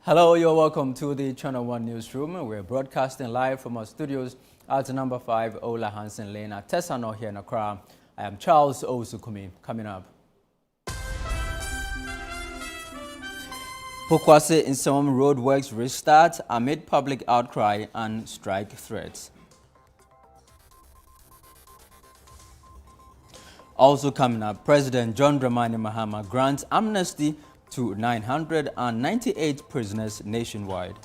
Hello, you're welcome to the Channel 1 Newsroom. We're broadcasting live from our studios at number 5 Ola Hansen Lane at Tesano here in Accra. I am Charles Osukumi. Coming up. Pokwase in some roadworks restart amid public outcry and strike threats. Also coming up, President John Dramani Mahama grants amnesty to 998 prisoners nationwide.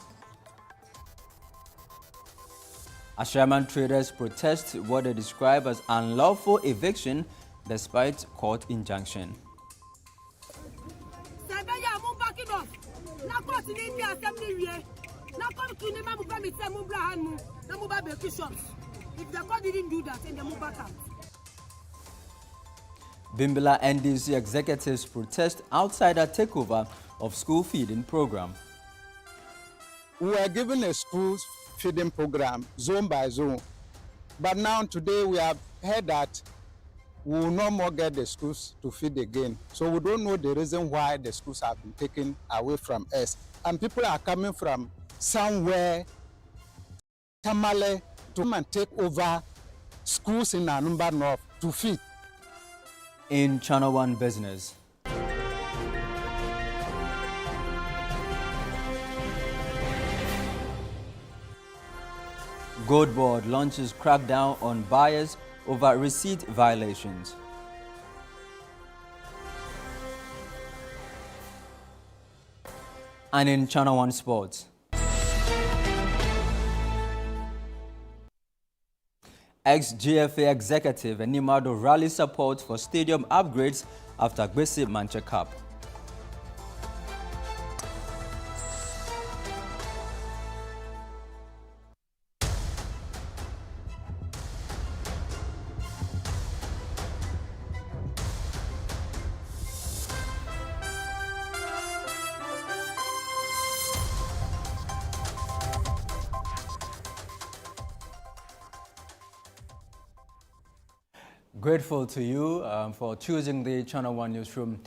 Ashaiman traders protest what they describe as unlawful eviction despite court injunction. If the court didn't do that, then they move back out. Bimbilla NDC executives protest outside a takeover of school feeding program. We were given a school feeding program zone by zone, but now today we have heard that we will no more get the schools to feed again. So we don't know the reason why the schools have been taken away from us. And people are coming from somewhere, Tamale, to come and take over schools in Anumba North to feed. In Channel 1 Business. Gold Board launches crackdown on buyers over receipt violations. And in Channel 1 Sports. Ex-GFA executive Enimado rally support for stadium upgrades after Gbese Manche Cup. Grateful to you for choosing the Channel 1 Newsroom.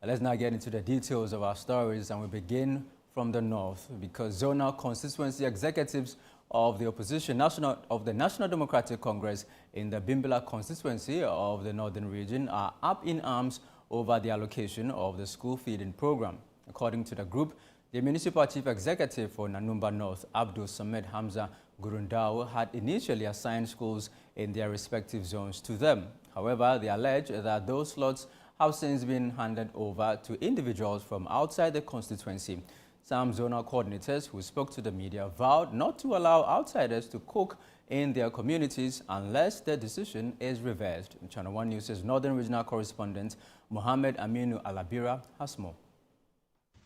Let's now get into the details of our stories, and we begin from the north because zonal constituency executives of the National Democratic Congress in the Bimbilla constituency of the northern region are up in arms over the allocation of the school feeding program. According to the group, the municipal chief executive for Nanumba North, Abdul Samed Hamza Gurundao, had initially assigned schools in their respective zones to them. However, they allege that those slots have since been handed over to individuals from outside the constituency. Some zonal coordinators who spoke to the media vowed not to allow outsiders to cook in their communities unless the decision is reversed. Channel 1 News' Northern Regional Correspondent Mohammed Aminu Alabira has more.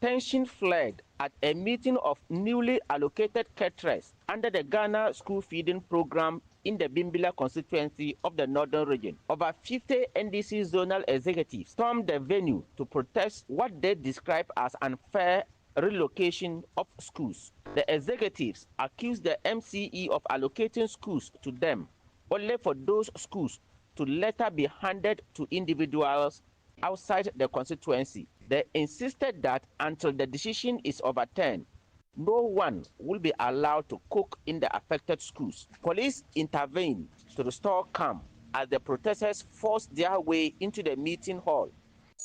Tension flared at a meeting of newly allocated caterers under the Ghana School Feeding Program in the Bimbilla constituency of the northern region. Over 50 NDC zonal executives stormed the venue to protest what they describe as unfair relocation of schools. The executives accused the MCE of allocating schools to them, only for those schools to later be handed to individuals outside the constituency. They insisted that until the decision is overturned, no one will be allowed to cook in the affected schools. Police intervened to restore calm as the protesters forced their way into the meeting hall,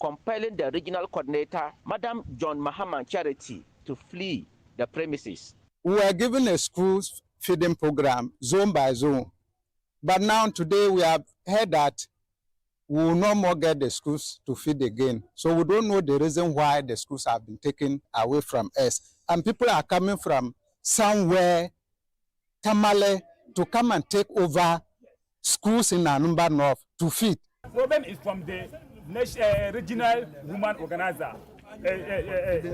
compelling the regional coordinator, Madam John Mahama Charity, to flee the premises. We were given a school feeding program zone by zone, but now today we have heard that we will no more get the schools to feed again. So we don't know the reason why the schools have been taken away from us. And people are coming from somewhere, Tamale, to come and take over schools in Anumba North to feed. The problem is from the regional woman organizer,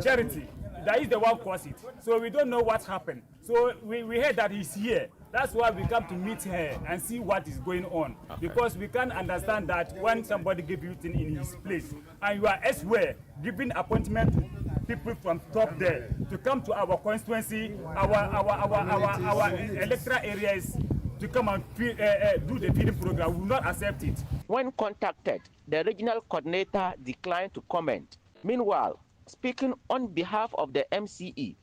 Charity. That is the one caused it. So we don't know what happened. So we heard that he's here. That's why we come to meet her and see what is going on. Okay. Because we can't understand that when somebody gives you things in his place and you are elsewhere giving appointment to people from top there to come to our constituency, our electoral areas to come and do the feeding program, we will not accept it. When contacted, the regional coordinator declined to comment. Meanwhile, speaking on behalf of the MCE,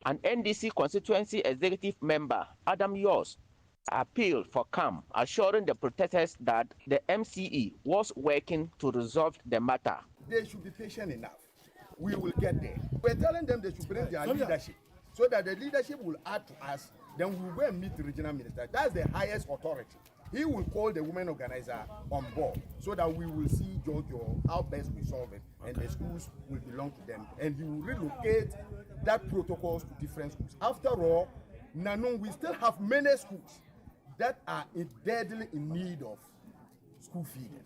An NDC constituency executive member, Adam Yost, appealed for calm, assuring the protesters that the MCE was working to resolve the matter. They should be patient enough. We will get there. We're telling them they should bring their leadership so that the leadership will add to us. Then we will go and meet the regional minister. That's the highest authority. He will call the women organizer on board so that we will see Jojo how best we solve it, and the schools will belong to them. And he will relocate that protocols to different schools. After all, Nanong, we still have many schools that are deadly in need of school feeding.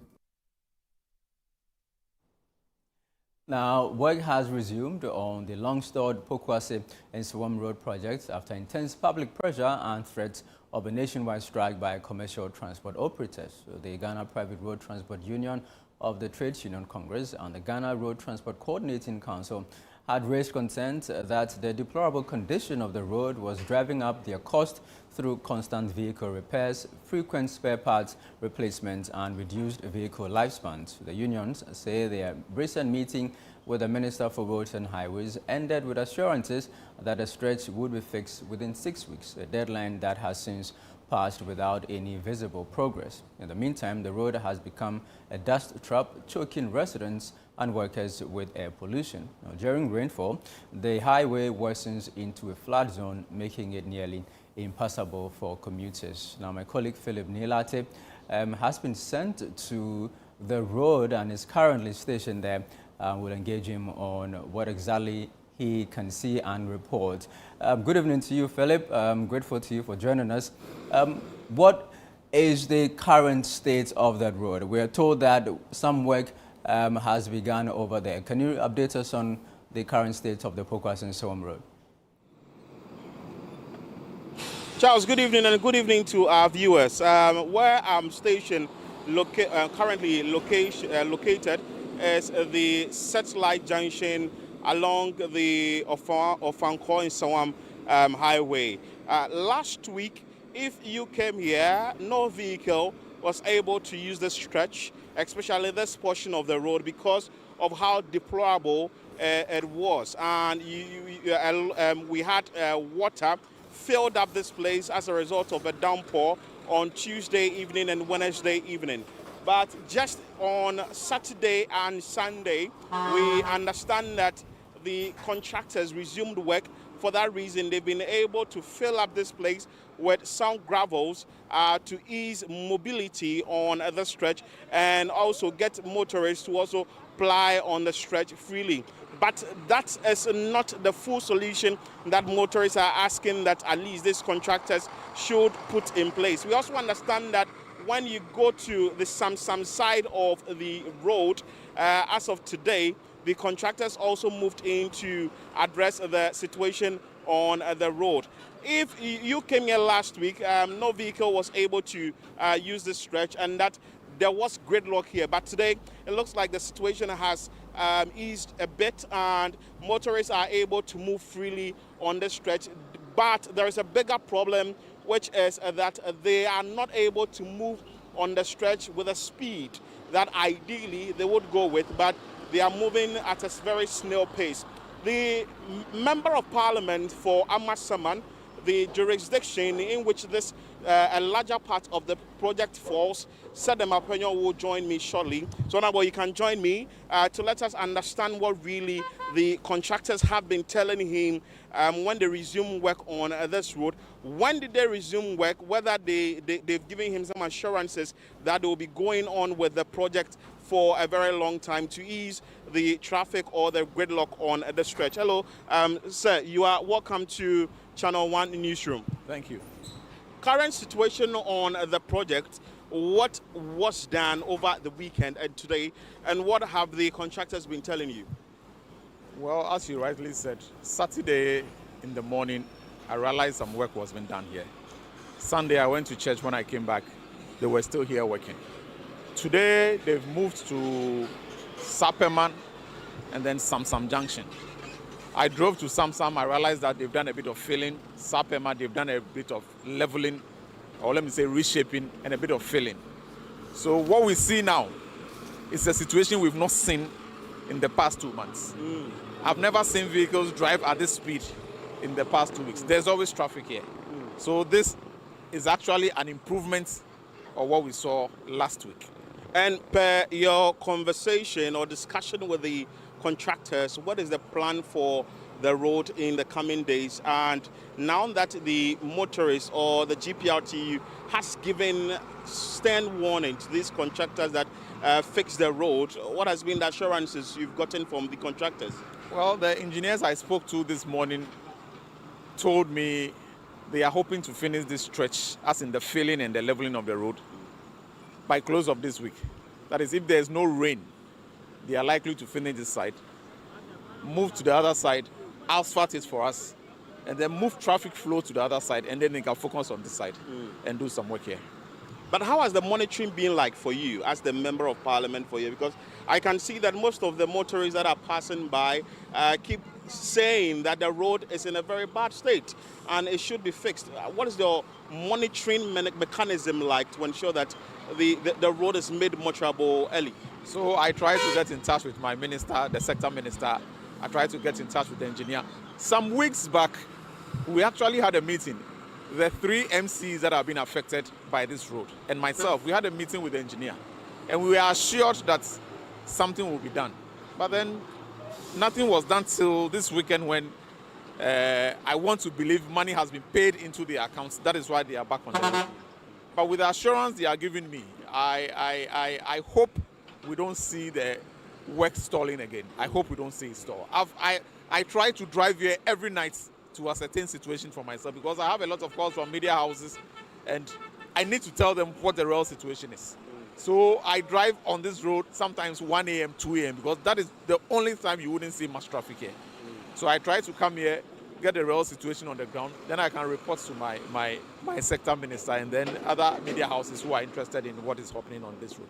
Now, work has resumed on the long-stalled Pokwase and Swam Road project after intense public pressure and threats of a nationwide strike by commercial transport operators. The Ghana Private Road Transport Union of the Trades Union Congress and the Ghana Road Transport Coordinating Council had raised concerns that the deplorable condition of the road was driving up their cost through constant vehicle repairs, frequent spare parts replacements, and reduced vehicle lifespans. The unions say their recent meeting with the Minister for Roads and Highways ended with assurances that the stretch would be fixed within 6 weeks, a deadline that has since passed without any visible progress. In the meantime, the road has become a dust trap, choking residents and workers with air pollution. Now, during rainfall, the highway worsens into a flood zone, making it nearly impassable for commuters. Now, my colleague Philip Nilate has been sent to the road and is currently stationed there. We'll engage him on what exactly he can see and report. Good evening to you, Philip. Grateful to you for joining us. What is the current state of that road? We are told that some work has begun over there. Can you update us on the current state of the Pokwase and Swam Road? Charles, good evening, and good evening to our viewers. Where I'm stationed, currently located, is the satellite junction along the Ofanko and Sawam highway. Last week, if you came here, no vehicle was able to use this stretch, especially this portion of the road, because of how deplorable it was. And we had water filled up this place as a result of a downpour on Tuesday evening and Wednesday evening. But just on Saturday and Sunday, we understand that the contractors resumed work. For that reason, they've been able to fill up this place with some gravels to ease mobility on the stretch, and also get motorists to also ply on the stretch freely. But that is not the full solution that motorists are asking that at least these contractors should put in place. We also understand that when you go to the some side of the road, as of today, the contractors also moved in to address the situation on the road. If you came here last week, no vehicle was able to use this stretch, and that there was gridlock here. But today, it looks like the situation has eased a bit, and motorists are able to move freely on the stretch. But there is a bigger problem, which is that they are not able to move on the stretch with a speed that ideally they would go with, but they are moving at a very snail pace. The Member of Parliament for Ashaiman, the jurisdiction in which this a larger part of the project falls, Tema will join me shortly. So now you can join me to let us understand what really the contractors have been telling him when they resume work on this road. When did they resume work? Whether they've given him some assurances that they will be going on with the project for a very long time to ease the traffic or the gridlock on the stretch. Hello, sir, you are welcome to Channel 1 Newsroom. Thank you. Current situation on the project, what was done over the weekend and today, and what have the contractors been telling you? Well, as you rightly said, Saturday in the morning, I realized some work was being done here. Sunday, I went to church. When I came back, they were still here working. Today, they've moved to Ashaiman and then Samsam Junction. I drove to Samsam. I realized that they've done a bit of filling. Ashaiman, they've done a bit of leveling, or let me say reshaping, and a bit of filling. So what we see now is a situation we've not seen in the past 2 months. I've never seen vehicles drive at this speed in the past 2 weeks. There's always traffic here. So this is actually an improvement of what we saw last week. And per your conversation or discussion with the contractors, what is the plan for the road in the coming days? And now that the motorists or the GPRTU has given stern warning to these contractors that fix the road, what has been the assurances you've gotten from the contractors? Well, the engineers I spoke to this morning told me they are hoping to finish this stretch, as in the filling and the leveling of the road, by close of this week. That is, if there is no rain, they are likely to finish this side, move to the other side, asphalt it for us, and then move traffic flow to the other side, and then they can focus on this side and do some work here. But how has the monitoring been like for you as the member of parliament for you? Because I can see that most of the motorists that are passing by keep saying that the road is in a very bad state and it should be fixed. What is the monitoring mechanism like to ensure that the road is made motorable early? So I tried to get in touch with my minister, the sector minister. I tried to get in touch with the engineer. Some weeks back, we actually had a meeting. The 3 MCs that have been affected by this road and myself, we had a meeting with the engineer. And we were assured that something will be done. But then nothing was done till this weekend when I want to believe money has been paid into the accounts. That is why they are back on the road. But with the assurance they are giving me, I hope we don't see the work stalling again. I hope we don't see it stall. I try to drive here every night to ascertain situation for myself because I have a lot of calls from media houses and I need to tell them what the real situation is. So I drive on this road sometimes 1 a.m., 2 a.m. because that is the only time you wouldn't see much traffic here. So I try to come here, get the real situation on the ground, then I can report to my sector minister and then other media houses who are interested in what is happening on this road.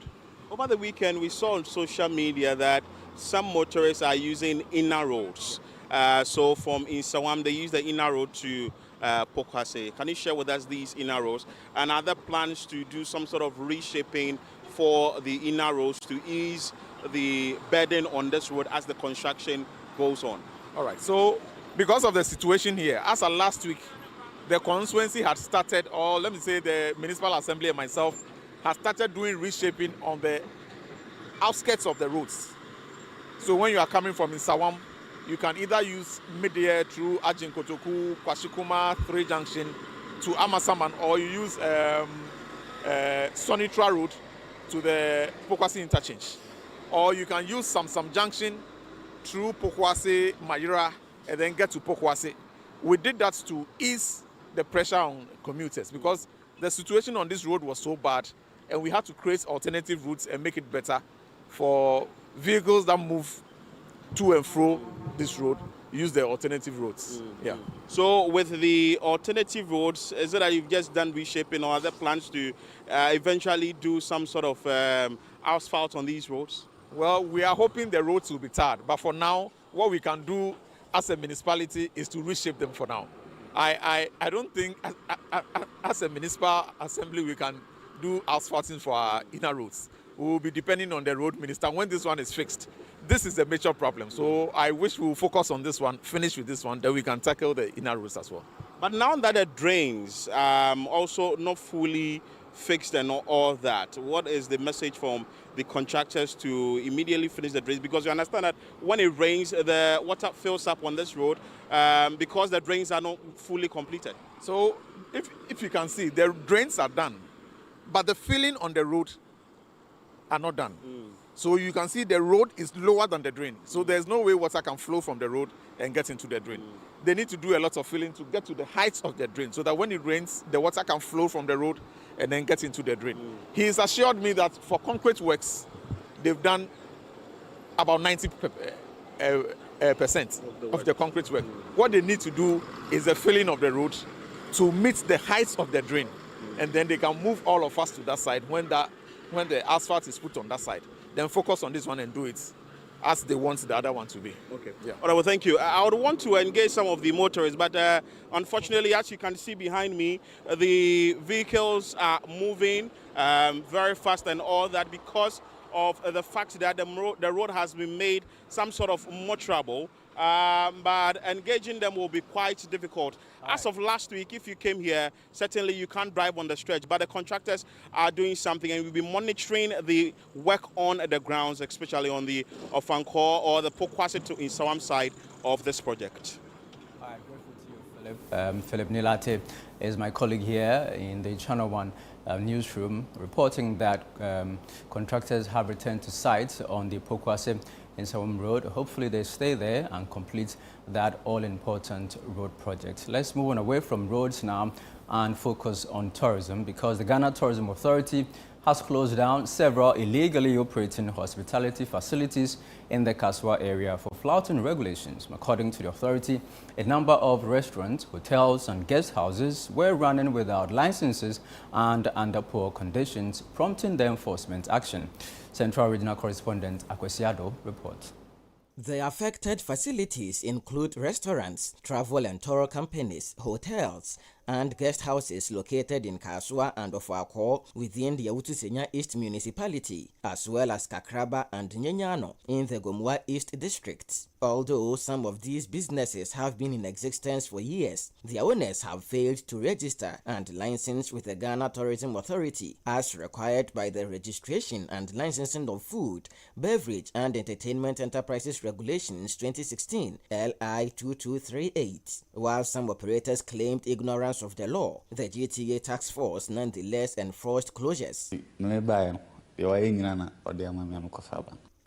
Over the weekend, we saw on social media that some motorists are using inner roads. So from Insawam, they use the inner road to Pokwase. Can you share with us these inner roads and other plans to do some sort of reshaping for the inner roads to ease the burden on this road as the construction goes on? All right. So because of the situation here, as of last week, the constituency had started, or let me say the municipal assembly and myself, has started doing reshaping on the outskirts of the roads. So when you are coming from Insawam, you can either use mid-air through Ajinkotoku, Kwashikuma, 3 Junction to Amasaman, or you use Sonitra Road to the Pokwase interchange. Or you can use some Junction through Pokwase, Mayura, and then get to Pokwase. We did that to ease the pressure on commuters because the situation on this road was so bad and we had to create alternative routes and make it better for vehicles that move to and fro this road, use the alternative roads. Yeah. So with the alternative roads, is it that you've just done reshaping or other plans to eventually do some sort of asphalt on these roads? Well, we are hoping the roads will be tarred, but for now, what we can do as a municipality is to reshape them for now. I don't think as a municipal assembly we can do asphalting for our inner roads. We will be depending on the road minister when this one is fixed. This is a major problem. So I wish we will focus on this one, finish with this one, then we can tackle the inner roads as well. But now that the drains also not fully fixed and all that, what is the message from the contractors to immediately finish the drains? Because you understand that when it rains, the water fills up on this road because the drains are not fully completed. So if you can see, the drains are done, but the filling on the road are not done. So you can see the road is lower than the drain. So there's no way water can flow from the road and get into the drain. They need to do a lot of filling to get to the height of the drain so that when it rains, the water can flow from the road and then get into the drain. He's assured me that for concrete works, they've done about 90% of the concrete work. What they need to do is the filling of the road to meet the height of the drain. And then they can move all of us to that side when the asphalt is put on that side. Then focus on this one and do it as they want the other one to be. Okay. Yeah. All right, well, thank you. I would want to engage some of the motorists, but unfortunately, as you can see behind me, the vehicles are moving very fast and all that because of the fact that the road has been made some sort of motorable but engaging them will be quite difficult. As of last week, if you came here, certainly you can't drive on the stretch, but the contractors are doing something, and we'll be monitoring the work on the grounds, especially on the Ofankor or the Pokwase to Insawam side of this project. All right, grateful to you, Philip. Philip Nilate is my colleague here in the Channel 1 newsroom, reporting that contractors have returned to site on the Pokwase Insawam Road. Hopefully they stay there and complete that all-important road project. Let's move on away from roads now and focus on tourism, because the Ghana Tourism Authority has closed down several illegally operating hospitality facilities in the Kaswa area for flouting regulations. According to the authority, a number of restaurants, hotels and guest houses were running without licenses and under poor conditions, prompting the enforcement action. Central Regional Correspondent Akwesiado reports. The affected facilities include restaurants, travel and tour companies, hotels, and guest houses located in Kaswa and Ofankor within the Awutu-Senya East Municipality, as well as Kakraba and Nyenyano in the Gomwa East District. Although some of these businesses have been in existence for years, their owners have failed to register and license with the Ghana Tourism Authority as required by the Registration and Licensing of Food, Beverage and Entertainment Enterprises Regulations 2016 LI 2238. While some operators claimed ignorance of the law, the GTA task force nonetheless enforced closures.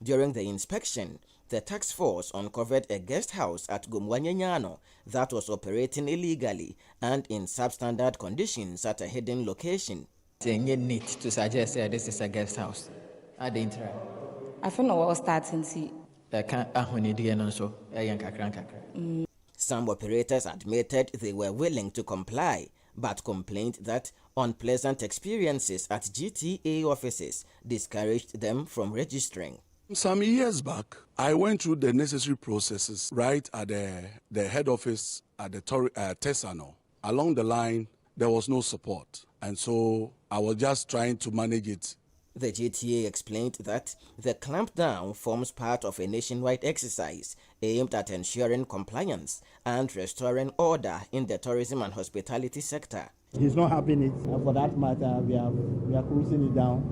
During the inspection, the task force uncovered a guest house at Gomwanyenyano that was operating illegally and in substandard conditions at a hidden location. You need to suggest this is a guest house. I didn't try. I feel no starting to. Some operators admitted they were willing to comply, but complained that unpleasant experiences at GTA offices discouraged them from registering. Some years back, I went through the necessary processes right at the head office at the Tesano. Along the line, there was no support, and so I was just trying to manage it. The GTA explained that the clampdown forms part of a nationwide exercise aimed at ensuring compliance and restoring order in the tourism and hospitality sector. He's not having it, and for that matter, we are closing it down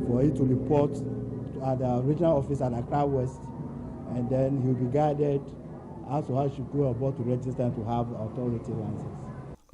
for it to report at the regional office at Accra West, and then he'll be guided as to how he should go about to register and to have authority license.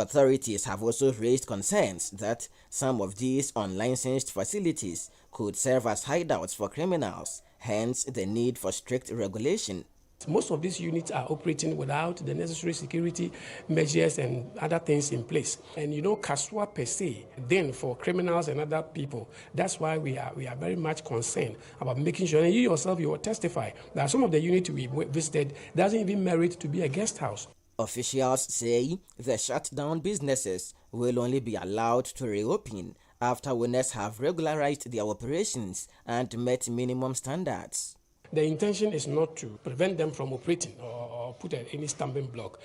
Authorities have also raised concerns that some of these unlicensed facilities could serve as hideouts for criminals, hence the need for strict regulation. Most of these units are operating without the necessary security measures and other things in place. And you know, Kaswa per se, then for criminals and other people, that's why we are very much concerned about making sure, and you yourself, you will testify that some of the units we visited doesn't even merit to be a guest house. Officials say the shut down businesses will only be allowed to reopen after owners have regularized their operations and met minimum standards. The intention is not to prevent them from operating or put any stumbling block.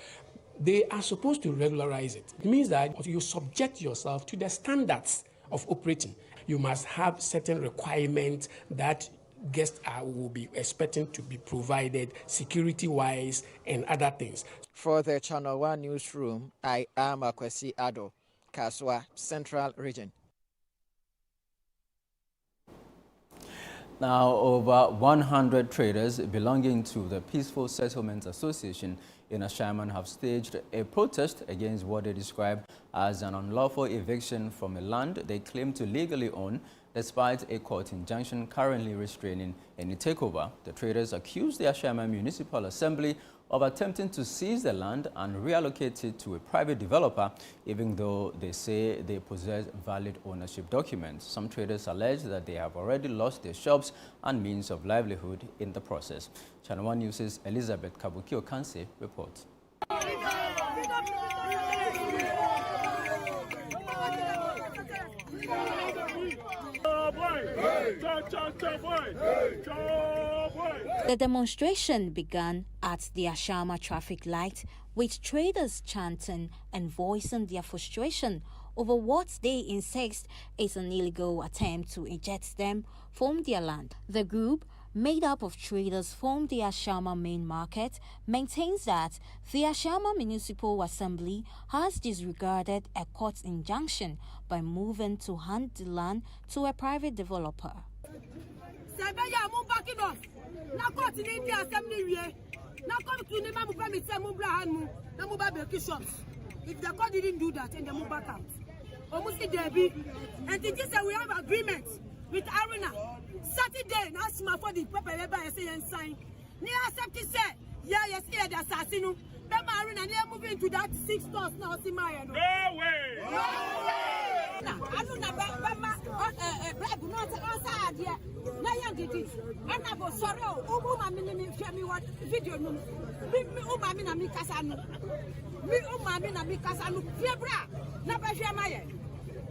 They are supposed to regularize it. It means that you subject yourself to the standards of operating. You must have certain requirements that guests will be expecting to be provided security-wise and other things. For the Channel 1 newsroom, I am Akwesiado, Kaswa, Central Region. Now, over 100 traders belonging to the Peaceful Settlement Association in Ashaiman have staged a protest against what they describe as an unlawful eviction from a land they claim to legally own, despite a court injunction currently restraining any takeover. The traders accuse the Ashaiman Municipal Assembly of attempting to seize the land and reallocate it to a private developer, even though they say they possess valid ownership documents. Some traders allege that they have already lost their shops and means of livelihood in the process. Channel 1 News' Elizabeth Kabukio-Kanse reports. The demonstration began at the Ashaiman traffic light, with traders chanting and voicing their frustration over what they insist is an illegal attempt to eject them from their land. The group, made up of traders from the Ashaiman main market, maintains that the Ashaiman Municipal Assembly has disregarded a court injunction by moving to hand the land to a private developer. If the court didn't do that, and they move back out. Almost Debbie, and they just say we have agreement with Arena. Saturday, now smart for the paper I say and sign. Near accept say, yeah, yes, yeah, the assassin. But Arena, they are moving to that 6 stores now. See my no way! No way! I don't know black not outside here. Now, young did it. And I was sorry. Oh, my mini, what video. Oh, my mini, Casano.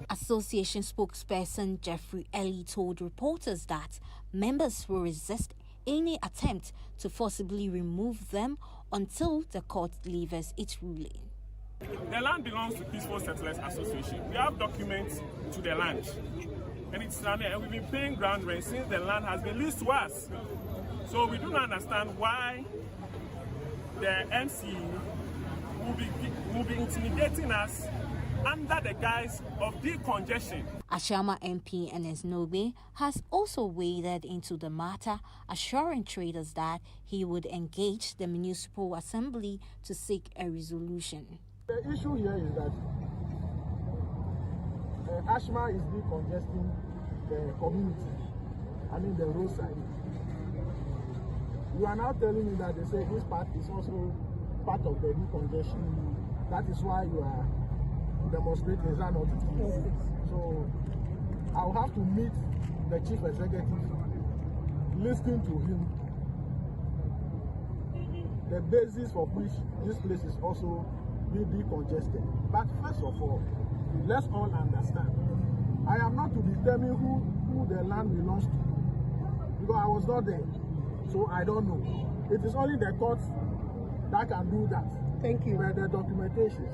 Association spokesperson Jeffrey Ellie told reporters that members will resist any attempt to forcibly remove them until the court delivers its ruling. The land belongs to Peaceful Settlers Association. We have documents to the land, and it's land, and we've been paying ground rent since the land has been leased to us. So we do not understand why the MC will be intimidating us under the guise of decongestion. Ashaiman MP Ernest Nobe has also waded into the matter, assuring traders that he would engage the Municipal Assembly to seek a resolution. The issue here is that Ashaiman is decongesting the community, the roadside. You are now telling me that they say this part is also part of the decongestion. That is why you are demonstrating. Is that not it? So I'll have to meet the chief executive, listen to him, the basis for which this place is also being decongested. But first of all, let's all understand, I am not to determine who the land belongs to, because I was not there, so I don't know. It is only the courts that can do that. Thank you. By the documentation.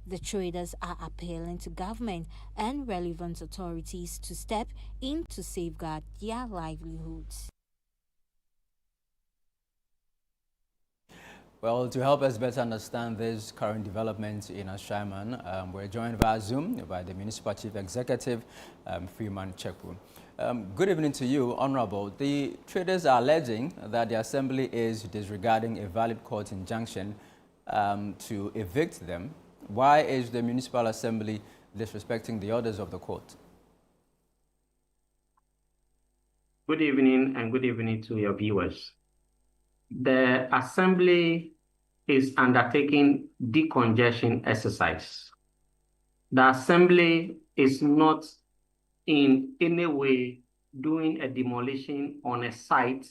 The traders are appealing to government and relevant authorities to step in to safeguard their livelihoods. Well, to help us better understand this current development in Ashaiman, we're joined via Zoom by the Municipal Chief Executive, Freeman Chekwu. Good evening to you, Honorable. The traders are alleging that the Assembly is disregarding a valid court injunction to evict them. Why is the Municipal Assembly disrespecting the orders of the court? Good evening, and good evening to your viewers. The Assembly is undertaking decongestion exercise. The Assembly is not in any way doing a demolition on a site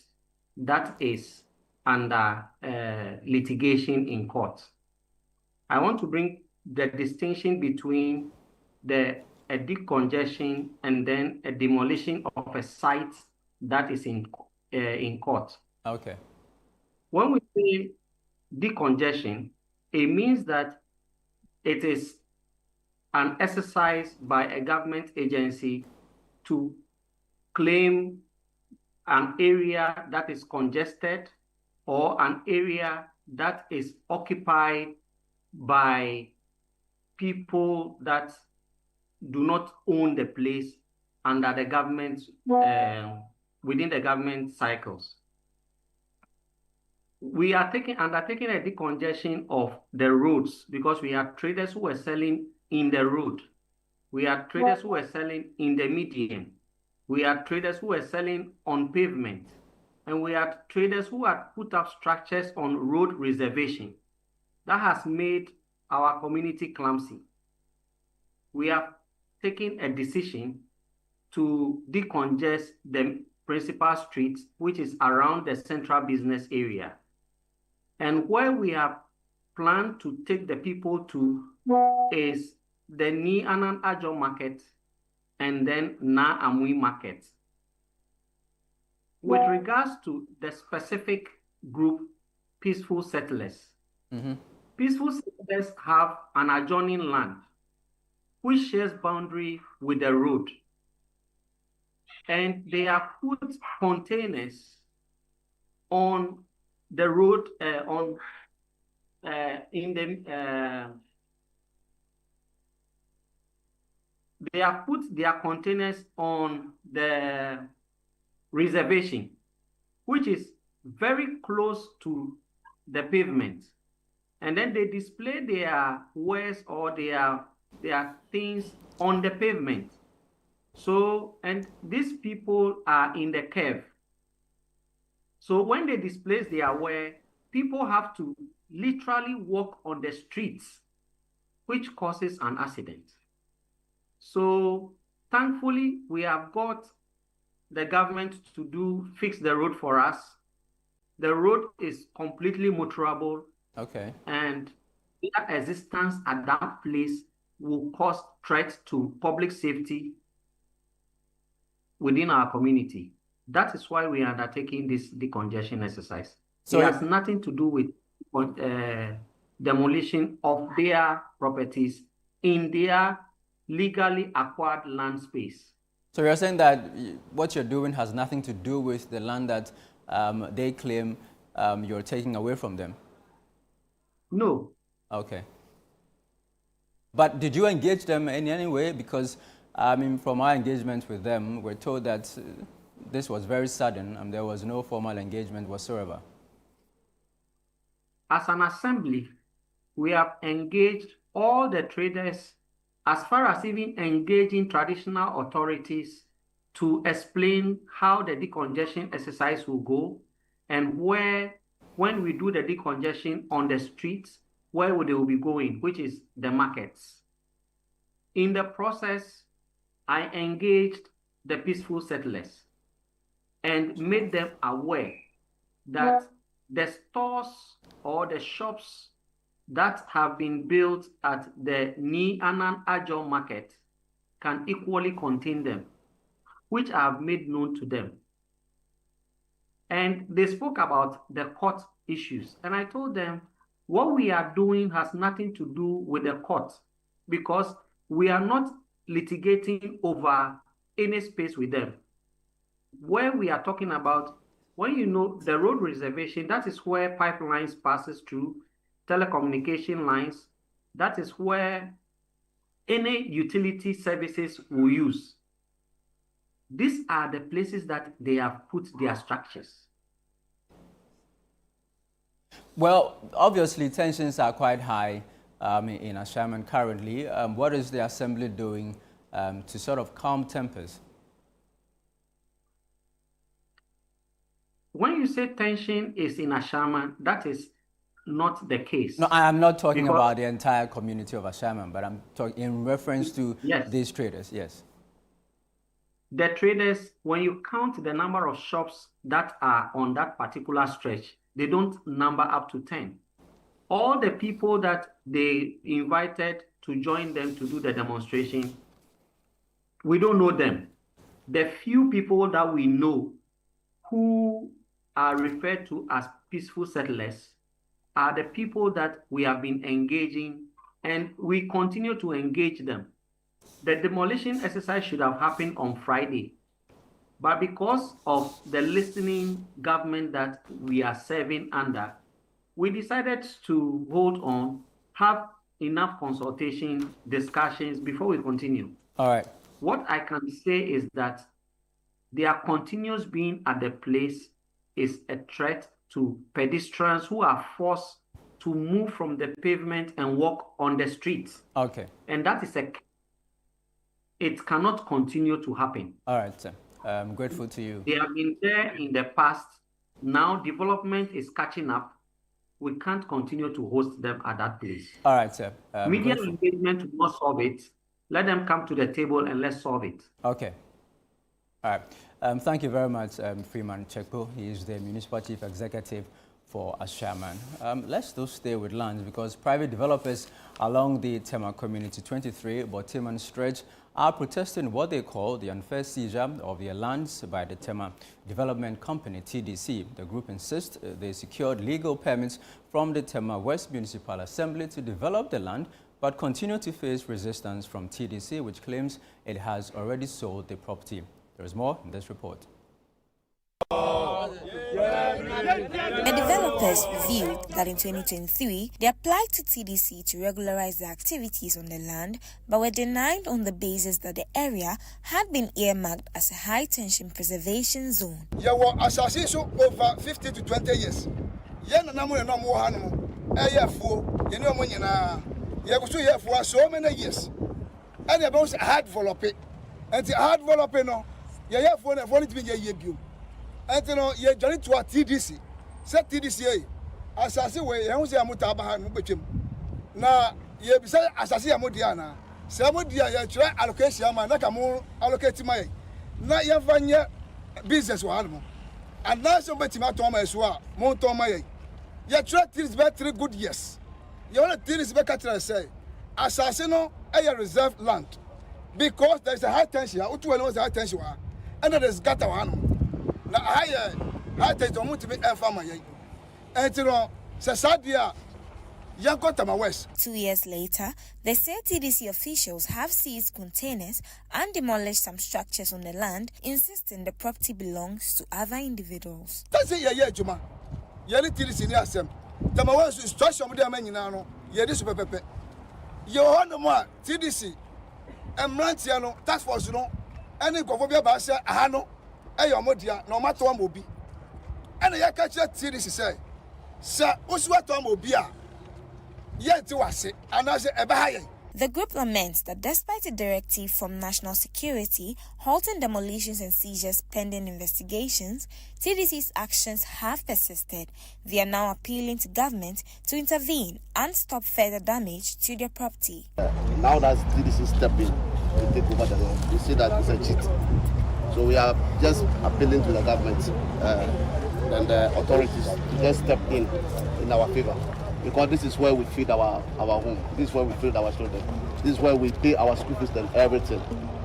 that is under litigation in court. I want to bring the distinction between a decongestion and then a demolition of a site that is in court. Okay. When we say decongestion, it means that it is an exercise by a government agency to claim an area that is congested or an area that is occupied by people that do not own the place under the government, within the government cycles. We are undertaking a decongestion of the roads because we have traders who are selling in the road. We have traders who are selling in the median. We have traders who are selling on pavement. And we have traders who have put up structures on road reservation. That has made our community clumsy. We have taken a decision to decongest the principal street, which is around the central business area. And where we have planned to take the people to is the Ni Anan Ajo market and then Na Amui market. With regards to the specific group, Peaceful Settlers, Peaceful Settlers have an adjoining land which shares boundary with the road. And they have put containers on the road, they have put their containers on the reservation, which is very close to the pavement. And then they display their wares or their things on the pavement. So, and these people are in the curve. So when they display their ware, people have to literally walk on the streets, which causes an accident. So thankfully, we have got the government to fix the road for us. The road is completely motorable. Okay. And their existence at that place will cause threat to public safety within our community. That is why we are undertaking this decongestion exercise. So it has nothing to do with demolition of their properties in their legally acquired land space. So you're saying that what you're doing has nothing to do with the land that they claim you're taking away from them? No. Okay. But did you engage them in any way? Because, I mean, from our engagement with them, we're told that this was very sudden and there was no formal engagement whatsoever. As an assembly, we have engaged all the traders, as far as even engaging traditional authorities to explain how the decongestion exercise will go and where, when we do the decongestion on the streets, where they will be going, which is the markets. In the process, I engaged the peaceful settlers and made them aware that the stores or the shops that have been built at the Ni Anan Ajo market can equally contain them, which I have made known to them. And they spoke about the court issues. And I told them, what we are doing has nothing to do with the court, because we are not litigating over any space with them. Where we are talking about, when you know the road reservation, that is where pipelines passes through, telecommunication lines, that is where any utility services will use. These are the places that they have put their structures. Well, obviously tensions are quite high in Ashaiman currently. What is the assembly doing to sort of calm tempers? When you say tension is in Ashaiman, that is not the case. No, I am not talking about the entire community of Ashaiman, but I'm talking in reference to these traders, yes. The traders, when you count the number of shops that are on that particular stretch, they don't number up to 10. All the people that they invited to join them to do the demonstration, we don't know them. The few people that we know who are referred to as peaceful settlers are the people that we have been engaging, and we continue to engage them. The demolition exercise should have happened on Friday, but because of the listening government that we are serving under, we decided to hold on, have enough consultation, discussions before we continue. All right. What I can say is that their continuous being at the place is a threat to pedestrians who are forced to move from the pavement and walk on the streets. Okay. And that is it cannot continue to happen. All right, sir. I'm grateful to you. They have been there in the past. Now development is catching up. We can't continue to host them at that place. All right, sir. Media engagement will not solve it. Let them come to the table and let's solve it. Okay. All right. Thank you very much, Freeman Chekpo. He is the Municipal Chief Executive for Ashaiman. Let's still stay with lands, because private developers along the Tema Community 23 Botiman stretch are protesting what they call the unfair seizure of their lands by the Tema Development Company, TDC. The group insists they secured legal permits from the Tema West Municipal Assembly to develop the land, but continue to face resistance from TDC, which claims it has already sold the property. There is more in this report. The developers revealed that in 2023, they applied to TDC to regularize their activities on the land, but were denied on the basis that the area had been earmarked as a high-tension preservation zone. There were associations over 50 to 20 years. So many years. And they both hard develop it. And the hard developing no, you for it to be a year. And you know, you're joining to a TDC. Set TDC, Assassin way, I don't say I'm with him. Now, you be saying Assassin Amodiana. Samodia, you try allocation, man, like a more allocated my. Now you have one business one. And now somebody to Toma as well, Montoma. You try this back 3 good years. You want to this back at say, Assassino, a reserved land. Because there is a high tension, knows high tension, and there is gata one. Now, high tension to be a farmer. And you know, Sasadia, Yankotama West. 2 years later, the said TDC officials have seized containers and demolished some structures on the land, insisting the property belongs to other individuals. That's it, Juma. Yelly TDC near them. The Mawas instruction with their men in Ano, Yedis Pepe. You want no more TDC and Mantiano, task force, you know, any Govobia Basa, Ahano, Ayomodia, no matter one will be. And I catch that TDC say, Sir, Uswatom will be. Yet to us, and I say, The group laments that despite a directive from National Security halting demolitions and seizures pending investigations, TDC's actions have persisted. They are now appealing to government to intervene and stop further damage to their property. Now that TDC stepped in to take over the land, we see that it's a cheat. So we are just appealing to the government and the authorities to just step in our favor. Because this is where we feed our home. This is where we feed our children. This is where we pay our school fees and everything.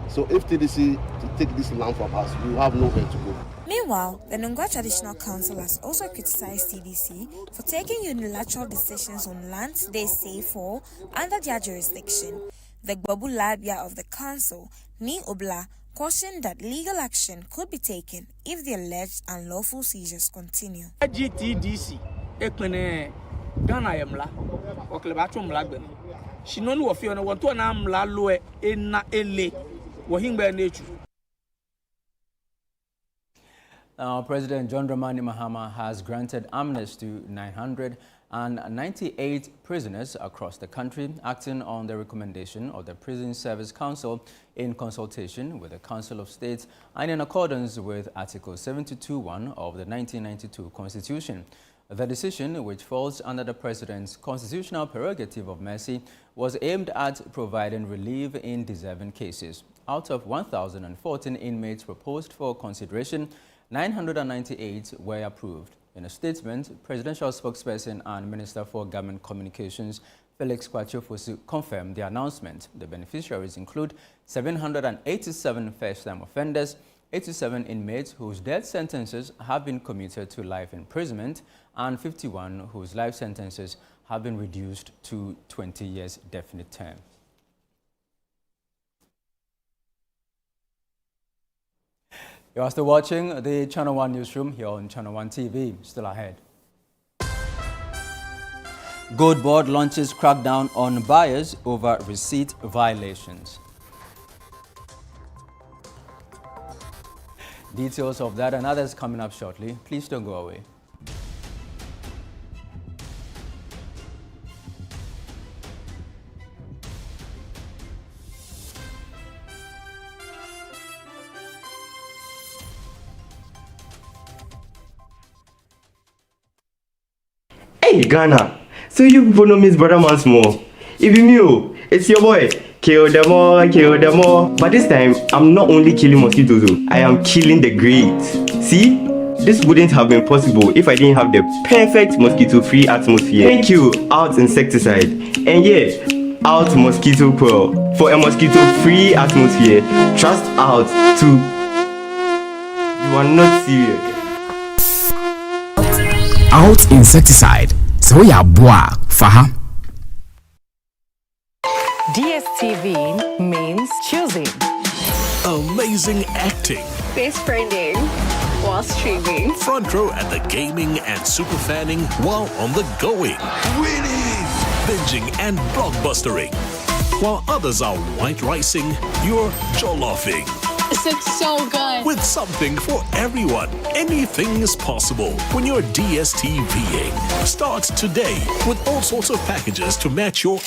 So if TDC to take this land from us, we have nowhere to go. Meanwhile, the Nongua Traditional Council has also criticized TDC for taking unilateral decisions on lands they say fall under their jurisdiction. The Gbabu Labia of the council, Ni Obla, cautioned that legal action could be taken if the alleged unlawful seizures continue. GTDC, Ghana yemla oklebacho mlagbe shinonu ofiona wonto na mla loe ena ele wohingbe nechu. Now, President John Dramani Mahama has granted amnesty to 998 prisoners across the country, acting on the recommendation of the Prison Service Council in consultation with the Council of State and in accordance with Article 72(1) of the 1992 Constitution. The decision, which falls under the President's constitutional prerogative of mercy, was aimed at providing relief in deserving cases. Out of 1,014 inmates proposed for consideration, 998 were approved. In a statement, presidential spokesperson and Minister for Government Communications, Felix Kwatiofosu, confirmed the announcement. The beneficiaries include 787 first-time offenders, 87 inmates whose death sentences have been commuted to life imprisonment, and 51 whose life sentences have been reduced to 20 years definite term. You are still watching the Channel 1 Newsroom here on Channel 1 TV. Still ahead. Gold Board launches crackdown on buyers over receipt violations. Details of that and others coming up shortly. Please don't go away. Hey Ghana, so you people know Miss Brother once more. If you knew, it's your boy. Kill them all, kill them all. But this time, I'm not only killing mosquitoes, I am killing the great. See, this wouldn't have been possible if I didn't have the perfect mosquito-free atmosphere. Thank you, Out Insecticide. And yeah, Out Mosquito Coil. For a mosquito-free atmosphere, trust Out to... You are not serious. Out Insecticide. So ya boa, faha. DSTV means choosing. Amazing acting. Face branding. Wow. while streaming. Front row at the gaming and super fanning while on the going. Winning! Binging and blockbustering. While others are white ricing, you're jolloffing. This looks so good. With something for everyone, anything is possible when you're DSTVing. Start today with all sorts of packages to match your...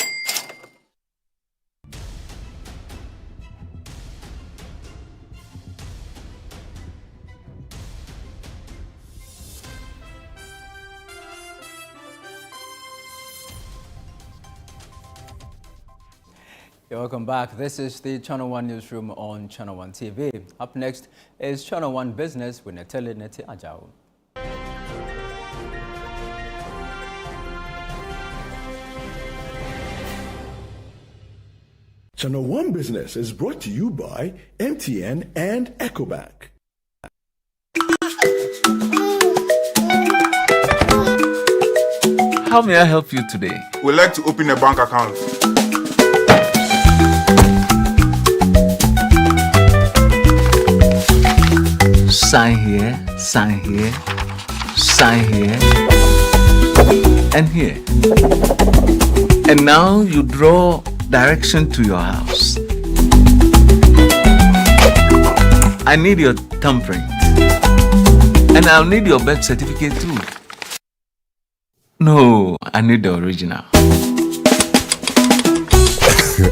Welcome back. This is the Channel 1 Newsroom on Channel 1 TV. Up next is Channel 1 Business with Netele Neti Ajao. Channel 1 Business is brought to you by MTN and EcoBank. How may I help you today? We'd like to open a bank account. Sign here, sign here, sign here, and here. And now you draw direction to your house. I need your thumbprint. And I'll need your birth certificate too. No, I need the original.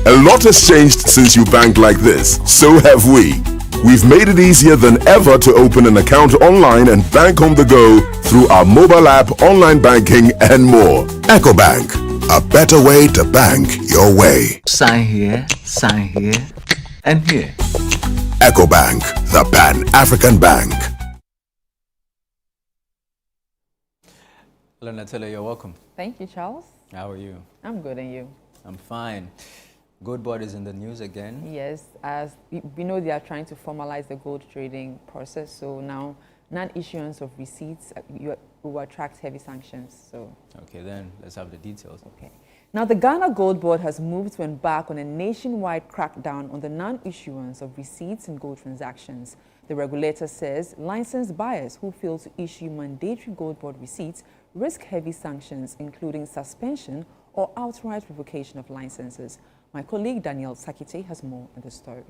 A lot has changed since you banked like this. So have we. We've made it easier than ever to open an account online and bank on the go through our mobile app, online banking, and more. EcoBank, a better way to bank your way. Sign here, and here. EcoBank, the Pan-African Bank. Hello, Natalia, you're welcome. Thank you, Charles. How are you? I'm good, and you? I'm fine. Gold board is in the news again. Yes, as we know, they are trying to formalize the gold trading process. So now, non-issuance of receipts will attract heavy sanctions. So. Okay, then let's have the details. Okay. Now, the Ghana Gold Board has moved to embark on a nationwide crackdown on the non-issuance of receipts in gold transactions. The regulator says licensed buyers who fail to issue mandatory gold board receipts risk heavy sanctions, including suspension or outright revocation of licenses. My colleague Daniel Sakite has more on the story.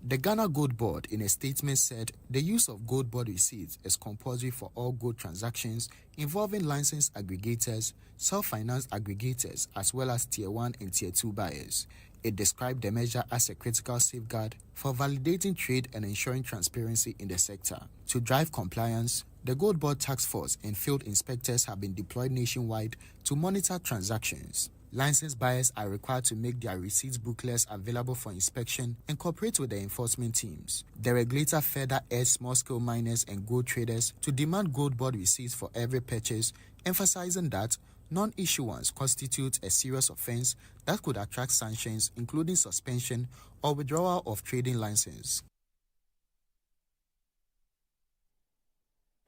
The Ghana Gold Board, in a statement, said the use of gold board receipts is compulsory for all gold transactions involving licensed aggregators, self-financed aggregators, as well as Tier 1 and Tier 2 buyers. It described the measure as a critical safeguard for validating trade and ensuring transparency in the sector. To drive compliance, the Gold Board Task Force and field inspectors have been deployed nationwide to monitor transactions. Licensed buyers are required to make their receipts booklets available for inspection and cooperate with the enforcement teams. The regulator further urged small-scale miners and gold traders to demand gold board receipts for every purchase, emphasizing that non-issuance constitutes a serious offense that could attract sanctions, including suspension or withdrawal of trading license.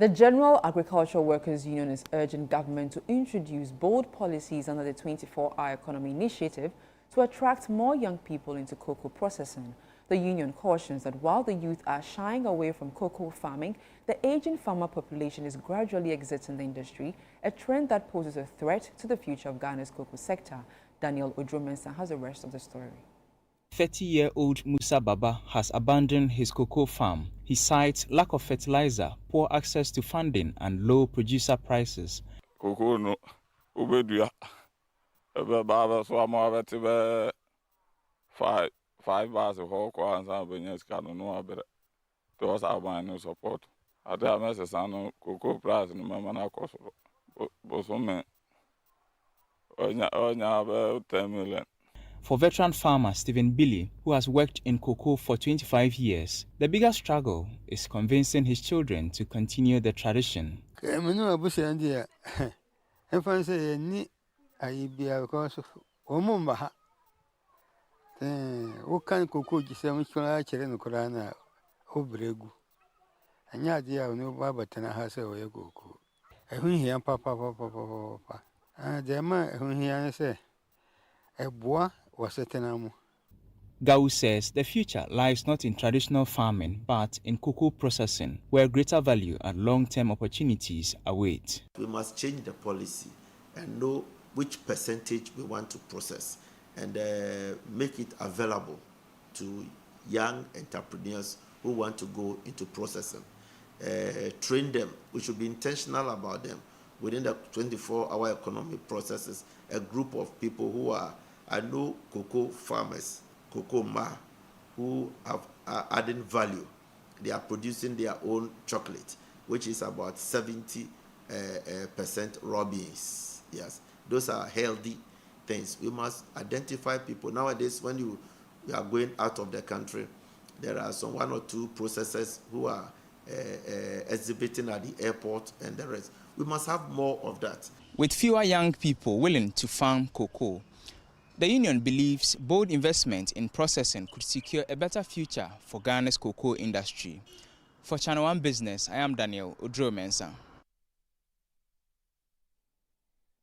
The General Agricultural Workers Union is urging government to introduce bold policies under the 24-hour economy initiative to attract more young people into cocoa processing. The union cautions that while the youth are shying away from cocoa farming, the aging farmer population is gradually exiting the industry, a trend that poses a threat to the future of Ghana's cocoa sector. Daniel Odromensa has the rest of the story. 30-year-old Musa Baba has abandoned his cocoa farm. He cites lack of fertilizer, poor access to funding, and low producer prices. Cocoa no, ubeduya. Baba so amawete be 5 bars of cocoa and some benyes kanu no abere. To us our no support. Ade amese sanu cocoa price no mama na koso. Bosomen. Onya be 10 million. For veteran farmer Stephen Billy, who has worked in cocoa for 25 years, the biggest struggle is convincing his children to continue the tradition. Gau says the future lies not in traditional farming, but in cocoa processing, where greater value and long-term opportunities await. We must change the policy and know which percentage we want to process and make it available to young entrepreneurs who want to go into processing. Train them. We should be intentional about them. Within the 24-hour economy processes, a group of people who are know cocoa farmers, cocoa ma, who are adding value. They are producing their own chocolate, which is about 70% raw beans. Yes, those are healthy things. We must identify people. Nowadays, when you are going out of the country, there are some 1 or 2 processors who are exhibiting at the airport and the rest. We must have more of that. With fewer young people willing to farm cocoa, the union believes bold investment in processing could secure a better future for Ghana's cocoa industry. For Channel 1 Business, I am Daniel Odro-Mensah.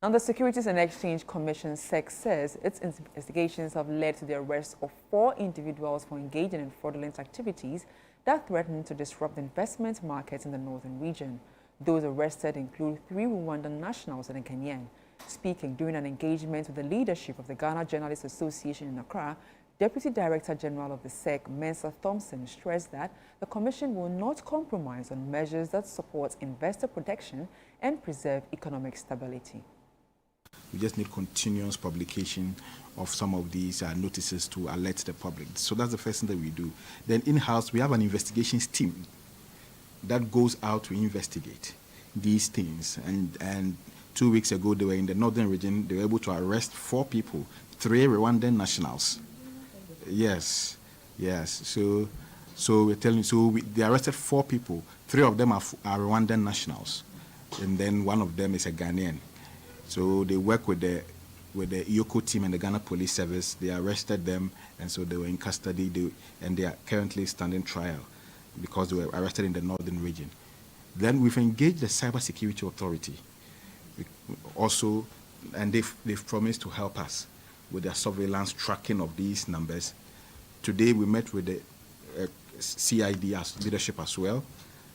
Now, the Securities and Exchange Commission (SEC) says its investigations have led to the arrest of 4 individuals for engaging in fraudulent activities that threaten to disrupt the investment markets in the northern region. Those arrested include 3 Rwandan nationals and a Kenyan. Speaking during an engagement with the leadership of the Ghana Journalists Association in Accra, Deputy Director General of the SEC, Mensa Thompson, stressed that the Commission will not compromise on measures that support investor protection and preserve economic stability. We just need continuous publication of some of these notices to alert the public. So that's the first thing that we do. Then in-house, we have an investigations team that goes out to investigate these things. And 2 weeks ago, they were in the northern region. They were able to arrest 4 people, 3 Rwandan nationals. Yes. So we're telling you, they arrested 4 people. 3 of them are Rwandan nationals, and then 1 of them is a Ghanaian. So they work with the Yoko team and the Ghana Police Service. They arrested them, and so they were in custody. And they are currently standing trial because they were arrested in the northern region. Then we've engaged the Cybersecurity Authority also, and they've promised to help us with their surveillance tracking of these numbers. Today we met with the CID leadership as well.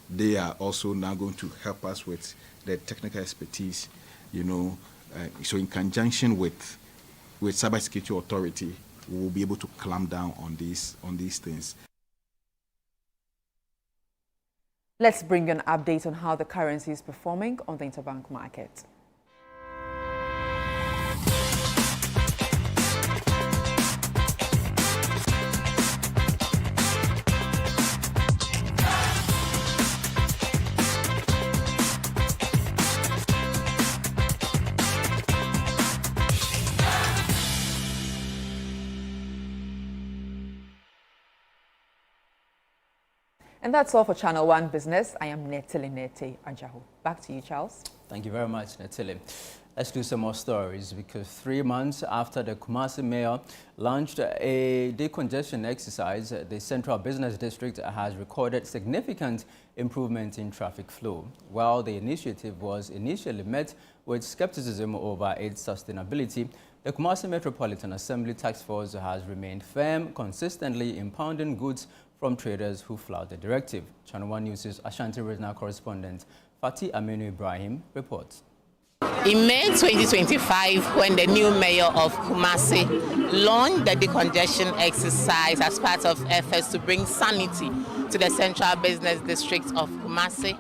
They are also now going to help us with the technical expertise, so in conjunction with Cybersecurity Authority, we will be able to clamp down on these things. Let's bring you an update on how the currency is performing on the interbank market. And that's all for Channel 1 Business. I am Netili Nete Ajahu. Back to you, Charles. Thank you very much, Netili. Let's do some more stories, because 3 months after the Kumasi mayor launched a decongestion exercise, the Central Business District has recorded significant improvement in traffic flow. While the initiative was initially met with skepticism over its sustainability, the Kumasi Metropolitan Assembly Task Force has remained firm, consistently impounding goods from traders who flout the directive. Channel 1 News' Ashanti regional correspondent Fatih Aminu Ibrahim reports. In May 2025, when the new mayor of Kumasi launched the decongestion exercise as part of efforts to bring sanity to the Central Business District of Kumasi,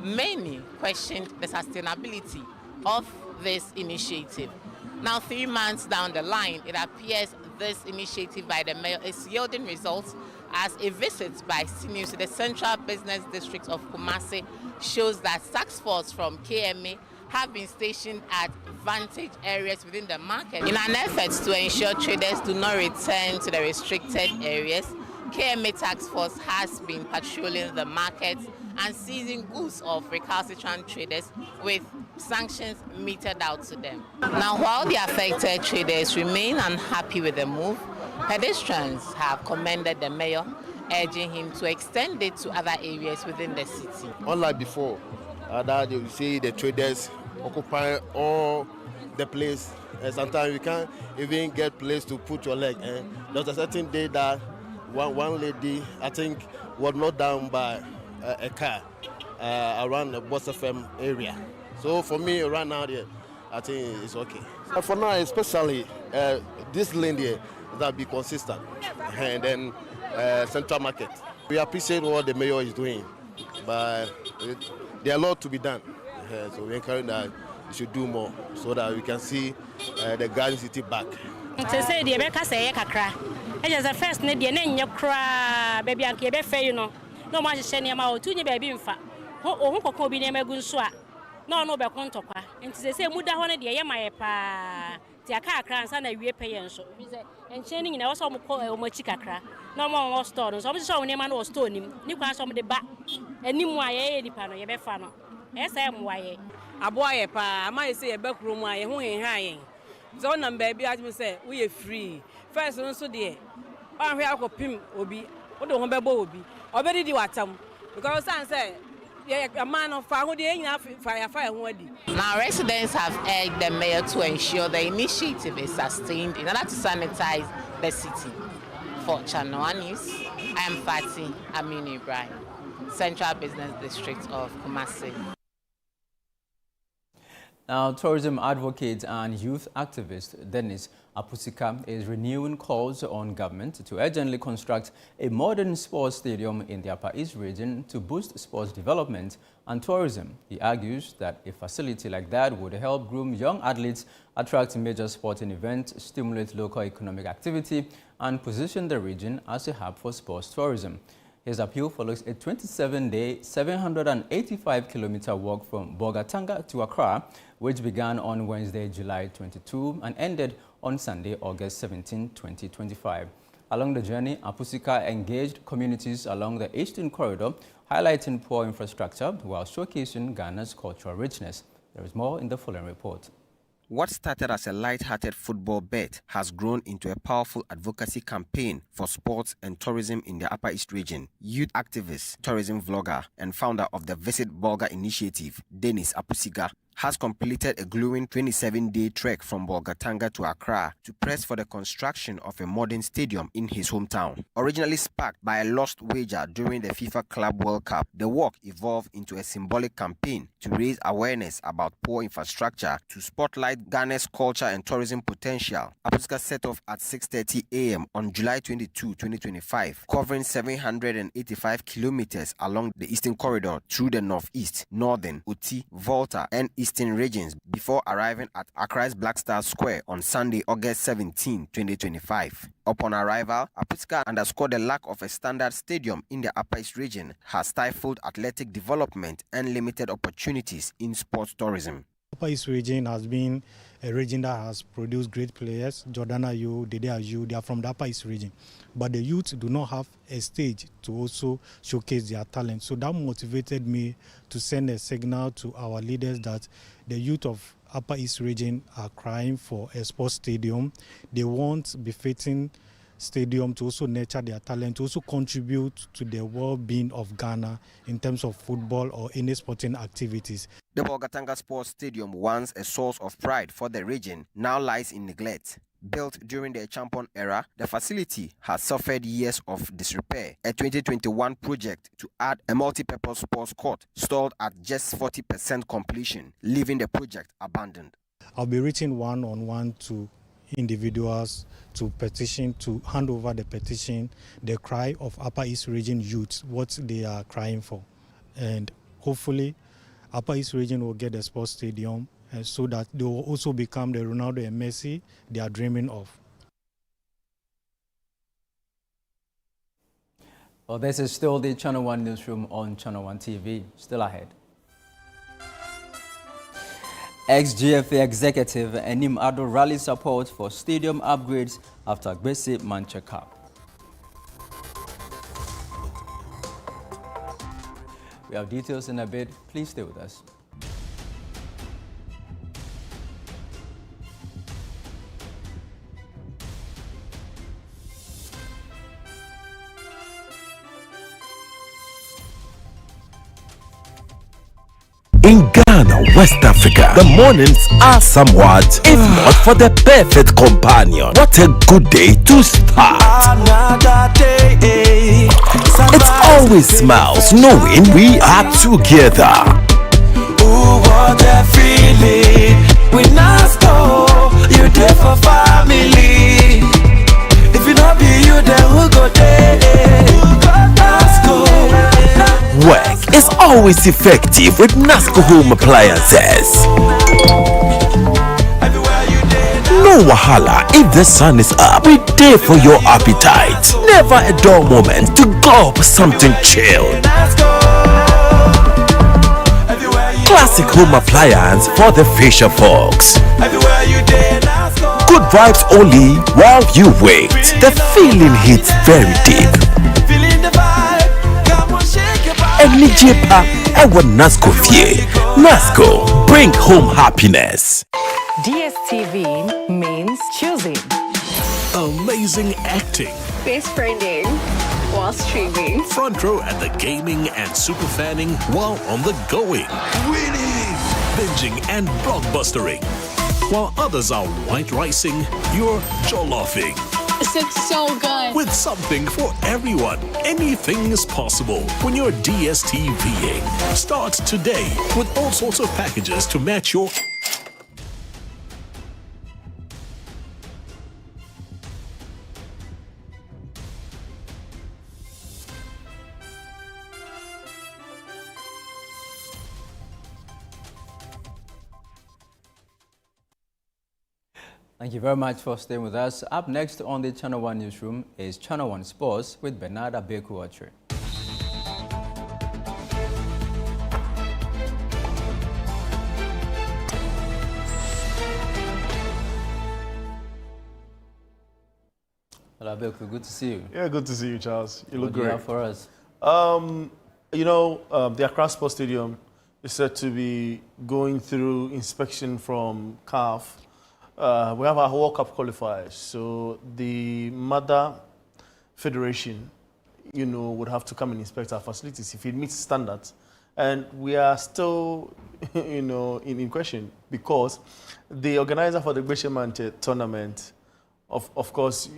many questioned the sustainability of this initiative. Now, 3 months down the line, it appears this initiative by the mayor is yielding results, as a visit by CNews to the Central Business District of Kumasi shows that task force from KMA have been stationed at vantage areas within the market. In an effort to ensure traders do not return to the restricted areas, KMA task force has been patrolling the markets and seizing goods of recalcitrant traders with sanctions meted out to them. Now, while the affected traders remain unhappy with the move, pedestrians have commended the mayor, urging him to extend it to other areas within the city. Unlike before, that you see the traders occupy all the place. Sometimes you can't even get place to put your leg. There's a certain day that one lady, I think, was knocked down by a car around the Boss FM area. So for me, right now, I think it's okay. For now, especially this lane here, that be consistent, and then Central Market. We appreciate what the mayor is doing, but there are a lot to be done. So we encourage that we should do more so that we can see the Garden City back. To say the America say kakra. It is the first need the name you cry, baby, and keep you know. No much sending about 2 baby in fact. Who could be never good swat. No, be contopa. And to say, Muda honey, the Yamaya pa. The car crans and a pay and so. And chaining also call a mochicacra. No more stones. Some saw name and was stone him. You can't some the back. And Nimway, the panel, you be fano. SMY. A boy, pa, I might say a back room, why who ain't high. Zone and baby, as we say, we are free. First, also dear. I have pim will be, what the home will be. Already do what because I say, a man of fire, Now, residents have urged the mayor to ensure the initiative is sustained in order to sanitize the city. For Channel 1 News, I am Fatih Aminu Ibrahim, Central Business District of Kumasi. Now, tourism advocate and youth activist Dennis Apusika is renewing calls on government to urgently construct a modern sports stadium in the Upper East region to boost sports development and tourism. He argues that a facility like that would help groom young athletes, attract major sporting events, stimulate local economic activity, and position the region as a hub for sports tourism. His appeal follows a 27-day, 785-kilometer walk from Bolgatanga to Accra, which began on Wednesday, July 22, and ended on Sunday, August 17, 2025. Along the journey, Apusika engaged communities along the Eastern Corridor, highlighting poor infrastructure while showcasing Ghana's cultural richness. There is more in the following report. What started as a light-hearted football bet has grown into a powerful advocacy campaign for sports and tourism in the Upper East region. Youth activist, tourism vlogger, and founder of the Visit Bolga initiative, Dennis Apusika, has completed a glowing 27-day trek from Bolgatanga to Accra to press for the construction of a modern stadium in his hometown. Originally sparked by a lost wager during the FIFA Club World Cup, the walk evolved into a symbolic campaign to raise awareness about poor infrastructure to spotlight Ghana's culture and tourism potential. Apusika set off at 6:30 a.m. on July 22, 2025, covering 785 kilometers along the Eastern Corridor through the Northeast, Northern, Oti, Volta, and Eastern regions before arriving at Accra's Black Star Square on Sunday, August 17, 2025. Upon arrival, Apusika underscored the lack of a standard stadium in the Upper East region has stifled athletic development and limited opportunities in sports tourism. Upper East region has been a region that has produced great players. Jordana Ayew, Dede Ayew, they are from the Upper East region. But the youth do not have a stage to also showcase their talent. So that motivated me to send a signal to our leaders that the youth of Upper East region are crying for a sports stadium. They want befitting stadium to also nurture their talent, to also contribute to the well-being of Ghana in terms of football or any sporting activities. The Bolgatanga Sports Stadium, once a source of pride for the region, now lies in neglect. Built during the Champon era, the facility has suffered years of disrepair. A 2021 project to add a multi-purpose sports court stalled at just 40% completion, leaving the project abandoned. I'll be reaching one-on-one to individuals to petition, to hand over the petition, the cry of Upper East region youths, what they are crying for. And hopefully, Upper East region will get a sports stadium so that they will also become the Ronaldo and Messi they are dreaming of. Well, this is still the Channel 1 Newsroom on Channel 1 TV. Still ahead. Ex-GFA executive Enim Ado rallies support for stadium upgrades after Gbese Manche Cup. We have details in a bit. Please stay with us. In Ghana, Ghana, West Africa, the mornings are somewhat, if not for the perfect companion. What a good day to start. Another day. It's always smiles knowing we are together. Ooh, what a feeling. We not go, you there for family. If it not be you, then who go there? Work is always effective with Nasco Home Appliances. No wahala if the sun is up. We there for your appetite. Never a dull moment to gulp something chilled. Classic home appliance for the fisher folks. Good vibes only while you wait. The feeling hits very deep. Enijepa ewa Nasco fie. Nasco, bring home happiness. DSTV means choosing. Amazing acting. Best friending while streaming. Front row at the gaming and super fanning while on the going. Winning! Binging and blockbustering. While others are white ricing, you're jolloffing. This looks so good. With something for everyone, anything is possible when you're DSTVing. Start today with all sorts of packages to match your... Thank you very much for staying with us. Up next on the Channel One Newsroom is Channel One Sports with Bernarda Beku-Ochre. Hello, Beku. Good to see you. Yeah, good to see you, Charles. You look What do you great. have for us? The Accra Sports Stadium is said to be going through inspection from CAF. We have our World Cup qualifiers, so the mother federation, would have to come and inspect our facilities if it meets standards. And we are still, in question because the organizer for the Ashaiman tournament, of course,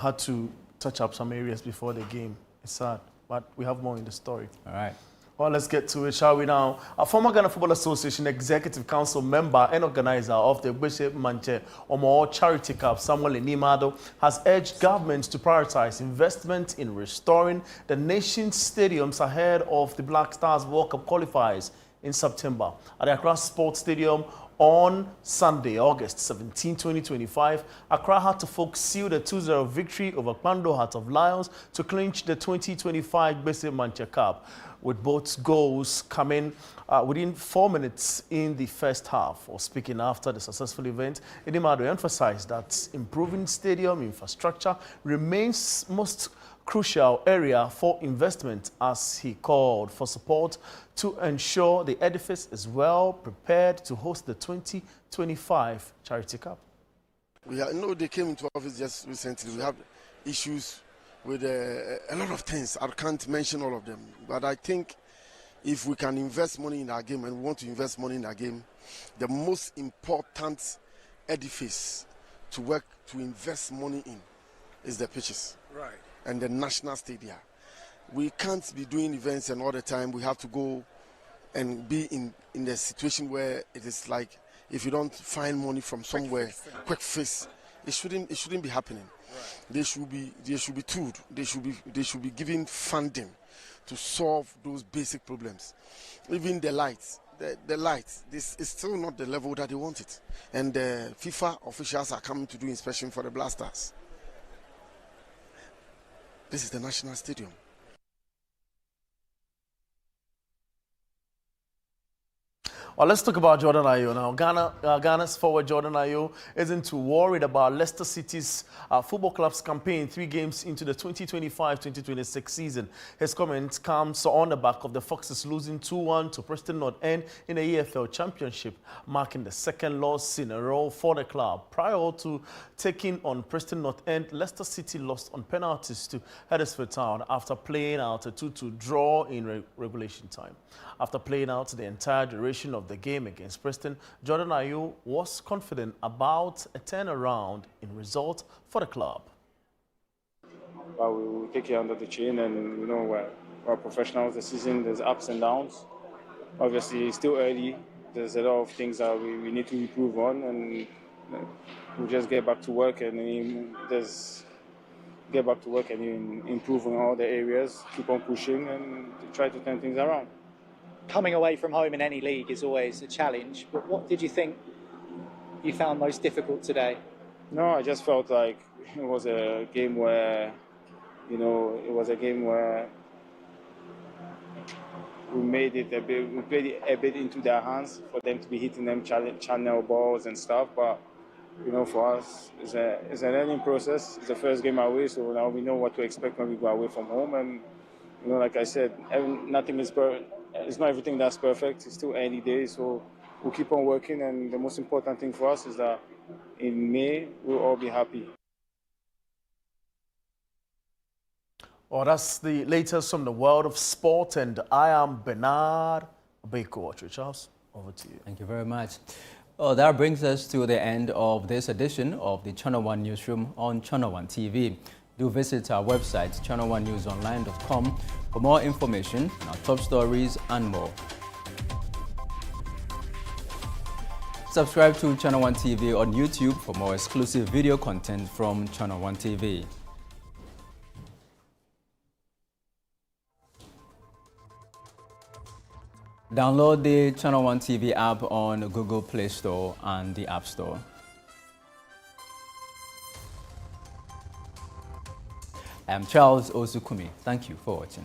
had to touch up some areas before the game. It's sad, but we have more in the story. All right. Well, let's get to it, shall we now? A former Ghana Football Association Executive Council member and organizer of the Ashaiman Omo Charity Cup, Samuel Enimado, has urged government to prioritize investment in restoring the nation's stadiums ahead of the Black Stars World Cup qualifiers in September. At the Accra Sports Stadium on Sunday, August 17, 2025, Accra Heart of Folk sealed a 2-0 victory over Kpando Heart of Lions to clinch the 2025 Ashaiman Cup, with both goals coming within 4 minutes in the first half. Or speaking after the successful event, Enimado emphasized that improving stadium infrastructure remains most crucial area for investment, as he called for support to ensure the edifice is well prepared to host the 2025 Charity Cup. They came into office just recently. We have issues with a lot of things. I can't mention all of them, but I think if we can invest money in our game, and we want to invest money in our game, the most important edifice to invest money in is the pitches. Right. And the national stadia. We can't be doing events and all the time. We have to go and be in the situation where it is like, if you don't find money from somewhere, quick fix, it shouldn't be happening. Right. They should be tooled. They should be given funding to solve those basic problems. Even the lights, this is still not the level that they want it. And the FIFA officials are coming to do inspection for the Blasters. This is the national stadium. Well, let's talk about Jordan Ayew now. Ghana's forward Jordan Ayew isn't too worried about Leicester City's football club's campaign 3 games into the 2025-2026 season. His comment comes on the back of the Foxes losing 2-1 to Preston North End in the EFL Championship, marking the second loss in a row for the club. Prior to taking on Preston North End, Leicester City lost on penalties to Huddersfield Town after playing out a 2-2 draw in regulation time. After playing out the entire duration of of the game against Preston, Jordan Ayew was confident about a turnaround in result for the club. But we will take it under the chin, and you know we're professionals. The season, there's ups and downs. Obviously, it's still early. There's a lot of things that we need to improve on, and we'll just get back to work and improve on all the areas, keep on pushing and try to turn things around. Coming away from home in any league is always a challenge, but what did you think you found most difficult today? No, I just felt like it was a game where, we played it a bit into their hands for them to be hitting them channel balls and stuff, but for us, it's a learning process. It's the first game away, so now we know what to expect when we go away from home. And like I said, nothing is perfect. It's not everything that's perfect. It's still early days, so we'll keep on working. And the most important thing for us is that in May we'll all be happy. Well, that's the latest from the world of sport, and I am Bernard Beko. Charles, over to you. Thank you very much. Well, that brings us to the end of this edition of the Channel One Newsroom on Channel One TV. Do visit our website, channel1newsonline.com, for more information, our top stories and more. Subscribe to Channel One TV on YouTube for more exclusive video content from Channel One TV. Download the Channel One TV app on Google Play Store and the App Store. I am Charles Osukumi. Thank you for watching.